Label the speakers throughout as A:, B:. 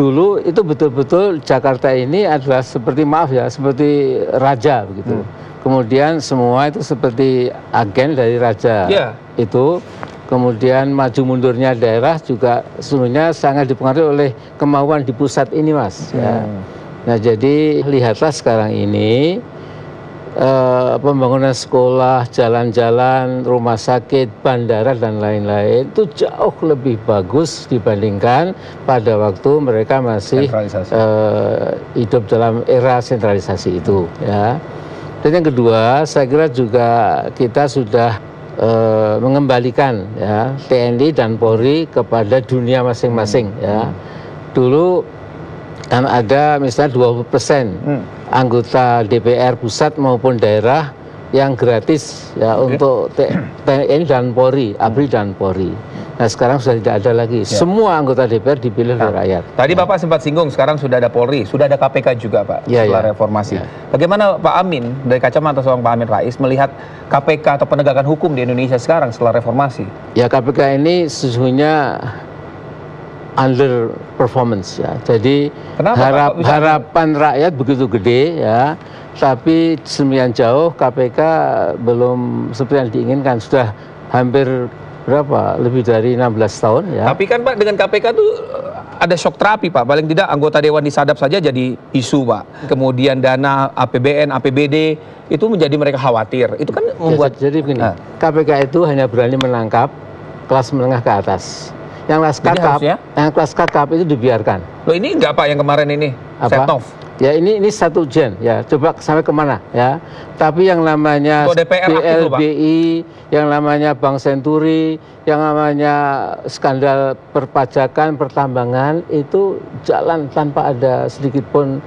A: dulu itu betul-betul Jakarta ini adalah seperti, maaf ya, seperti raja begitu. Kemudian semua itu seperti agen dari raja itu. Kemudian maju mundurnya daerah juga sebenarnya sangat dipengaruhi oleh kemauan di pusat ini, Mas. Ya. Nah, jadi lihatlah sekarang ini pembangunan sekolah, jalan-jalan, rumah sakit, bandara dan lain-lain itu jauh lebih bagus dibandingkan pada waktu mereka masih hidup dalam era sentralisasi itu. Ya. Dan yang kedua, saya kira juga kita sudah mengembalikan ya TNI dan Polri kepada dunia masing-masing ya. Dulu kan ada misalnya 20% anggota DPR pusat maupun daerah yang gratis ya untuk TNI dan Polri, ABRI dan Polri. Nah sekarang sudah tidak ada lagi. Semua anggota DPR dipilih oleh rakyat.
B: Tadi Bapak sempat singgung, sekarang sudah ada Polri, sudah ada KPK juga Pak setelah reformasi. Bagaimana Pak Amin dari kacamata seorang Pak Amin Rais melihat KPK atau penegakan hukum di Indonesia sekarang setelah reformasi?
A: Ya KPK ini sesungguhnya under performance ya. Jadi harapan rakyat begitu gede ya, tapi semian jauh KPK belum seperti yang diinginkan. Sudah hampir berapa? Lebih dari 16 tahun ya.
B: Tapi kan Pak dengan KPK tuh ada shock terapi Pak. Paling tidak anggota dewan disadap saja jadi isu Pak. Kemudian dana APBN, APBD itu menjadi mereka khawatir. Itu kan membuat
A: jadi begini. KPK itu hanya berani menangkap kelas menengah ke atas. Yang kelas kakap itu dibiarkan.
B: Loh ini enggak Pak yang kemarin ini? Setnov.
A: Ya ini satu gen ya, coba sampai kemana ya. Tapi yang namanya BLBI, yang namanya Bank Senturi, yang namanya skandal perpajakan, pertambangan itu jalan tanpa ada sedikit pun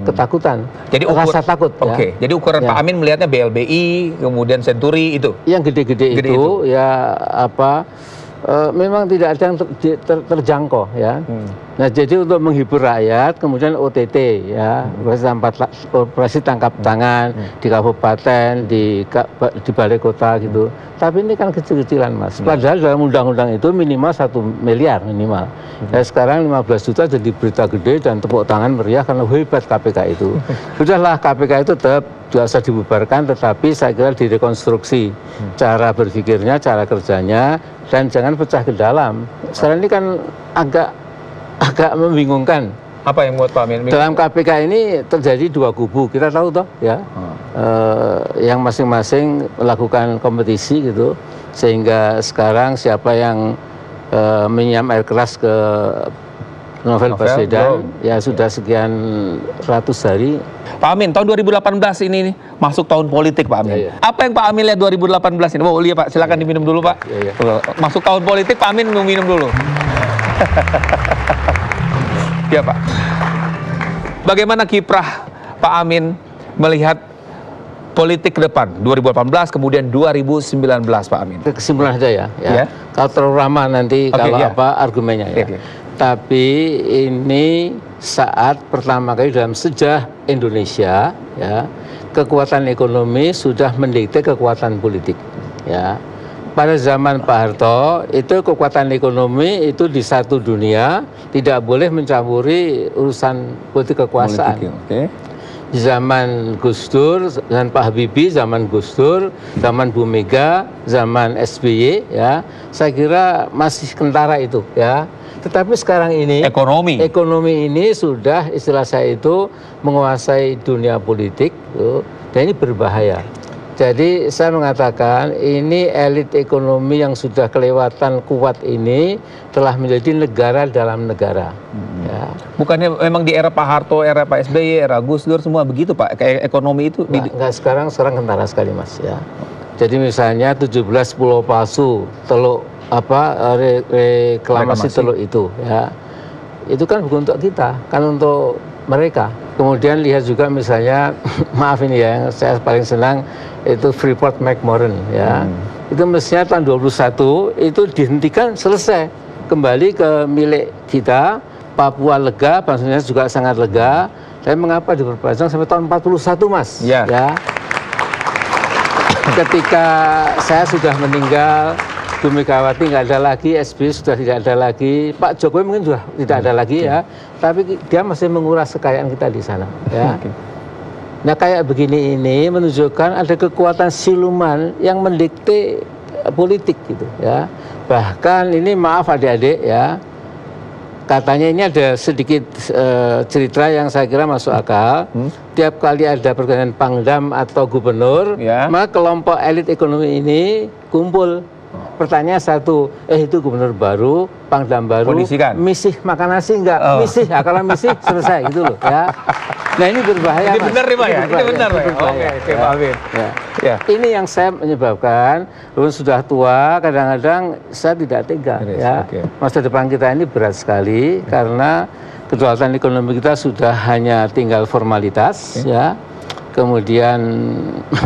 A: ketakutan.
B: Jadi rasa takut. Oke. Jadi ukuran Pak Amin melihatnya BLBI, kemudian Senturi itu.
A: Yang gede-gede itu ya apa? Memang tidak ada yang terjangkau ya. Nah jadi untuk menghibur rakyat kemudian OTT ya, operasi tangkap tangan di kabupaten, di balai kota gitu. Tapi ini kan kecil-kecilan Mas. Padahal dalam undang-undang itu minimal 1 miliar minimal. Ya sekarang 15 juta jadi berita gede dan tepuk tangan meriah karena hebat KPK itu. Sudahlah KPK itu tetap biasa dibubarkan, tetapi saya kira direkonstruksi cara berpikirnya, cara kerjanya, dan jangan pecah ke dalam. Sekarang ini kan agak membingungkan.
B: Apa yang buat Pak Amin?
A: Dalam KPK ini terjadi dua kubu, kita tahu toh ya, yang masing-masing melakukan kompetisi gitu, sehingga sekarang siapa yang menyiram air keras ke Novel Baswedan ya sudah sekian ratus hari.
B: Pak Amin, tahun 2018 ini nih, masuk tahun politik Pak Amin. Apa yang Pak Amin lihat 2018 ini? Oh iya Pak, silakan diminum dulu Pak. Masuk tahun politik, Pak Amin mau minum dulu. Ya Pak. Bagaimana kiprah Pak Amin melihat politik ke depan 2018 kemudian 2019 Pak Amin?
A: Kesimpulan aja ya. Kalau terlalu ramah nanti apa argumennya ya. Tapi ini saat pertama kali dalam sejarah Indonesia ya, kekuatan ekonomi sudah mendikte kekuatan politik ya. Pada zaman Pak Harto itu kekuatan ekonomi itu di satu dunia, tidak boleh mencampuri urusan politik kekuasaan. Di zaman Gus Dur, zaman Pak Habibie, zaman Gus Dur, zaman Bu Mega, zaman SBY ya, saya kira masih kentara itu ya. Tetapi sekarang ini ekonomi ini sudah istilah saya itu menguasai dunia politik dan ini berbahaya. Jadi saya mengatakan ini elit ekonomi yang sudah kelewatan kuat ini telah menjadi negara dalam negara. Ya.
B: Bukannya memang di era Pak Harto, era Pak SBY, era Gus Dur semua begitu Pak? Kayak ekonomi itu?
A: Enggak, sekarang kentara sekali Mas ya. Jadi misalnya 17 pulau palsu, teluk reklamasi teluk itu ya. Itu kan bukan untuk kita, kan untuk mereka. Kemudian lihat juga misalnya maaf ini ya, yang saya paling senang itu Freeport McMoran ya. Itu mestinya tahun 21 itu dihentikan, selesai, kembali ke milik kita. Papua lega, maksudnya juga sangat lega. Tapi mengapa diperpanjang sampai tahun 41 Mas? Ya. Ketika saya sudah meninggal, Bu Megawati nggak ada lagi, SBY sudah tidak ada lagi, Pak Jokowi mungkin sudah tidak ada lagi ya, tapi dia masih menguras kekayaan kita di sana ya. Nah kayak begini ini menunjukkan ada kekuatan siluman yang mendikte politik gitu ya. Bahkan ini maaf adik-adik ya, katanya ini ada sedikit cerita yang saya kira masuk akal. Tiap kali ada pergantian Pangdam atau gubernur, maka kelompok elit ekonomi ini kumpul. Pertanyaan satu, itu gubernur baru, Pangdam baru, misih makan nasi enggak? Misih, kalau misih selesai gitu loh ya. Nah ini berbahaya.
B: Ini benar nih Pak ya? Ini benar Pak. Oke, Pak Amin.
A: Ya. Ini yang saya menyebabkan, sudah tua, kadang-kadang saya tidak tega ya. Masa depan kita ini berat sekali karena kedaulatan ekonomi kita sudah hanya tinggal formalitas ya. Kemudian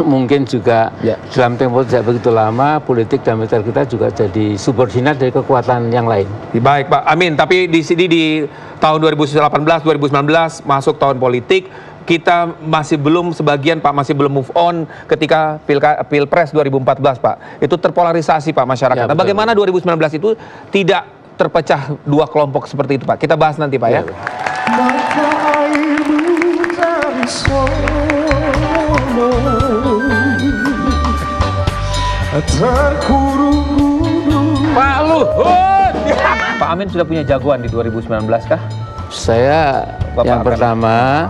A: mungkin juga dalam tempo tidak begitu lama politik dan militer kita juga jadi subordinat dari kekuatan yang lain.
B: Baik Pak Amin, tapi di sini di tahun 2018-2019 masuk tahun politik, kita masih belum sebagian Pak masih belum move on ketika Pilpres 2014 Pak. Itu terpolarisasi Pak masyarakat. Nah, bagaimana 2019 itu tidak terpecah dua kelompok seperti itu Pak? Kita bahas nanti Pak ya.
A: Pak Luhut.
B: Pak Amin sudah punya jagoan di 2019 kah?
A: Saya yang pertama